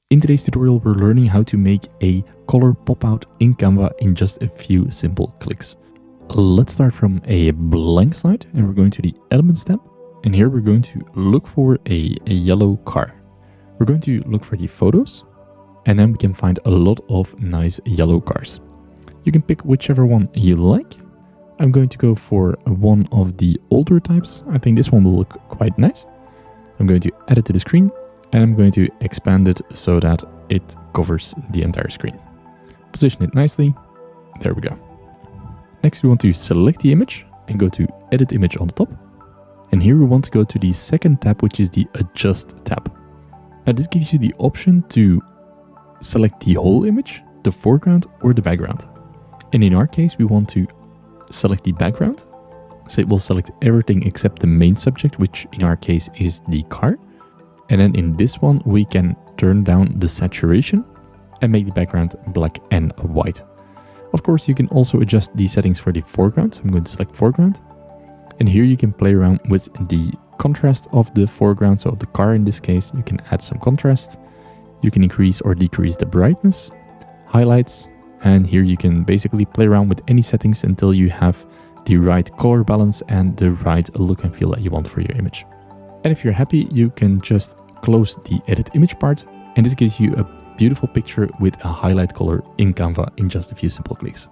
In today's tutorial, we're learning how to make a color pop out in Canva in just a few simple clicks. Let's start from a blank slide and we're going to the Elements tab. And here we're going to look for a yellow car. We're going to look for the photos and then we can find a lot of nice yellow cars. You can pick whichever one you like. I'm going to go for one of the older types. I think this one will look quite nice. I'm going to add it to the screen. And I'm going to expand it so that it covers the entire screen. Position it nicely. There we go. Next, we want to select the image and go to Edit Image on the top. And here we want to go to the second tab, which is the Adjust tab. Now this gives you the option to select the whole image, the foreground or the background. And in our case, we want to select the background. So it will select everything except the main subject, which in our case is the car. And then in this one, we can turn down the saturation and make the background black and white. Of course, you can also adjust the settings for the foreground. So I'm going to select foreground. And here you can play around with the contrast of the foreground. So of the car in this case, you can add some contrast. You can increase or decrease the brightness, highlights. And here you can basically play around with any settings until you have the right color balance and the right look and feel that you want for your image. And if you're happy, you can just close the edit image part. And this gives you a beautiful picture with a highlight color in Canva in just a few simple clicks.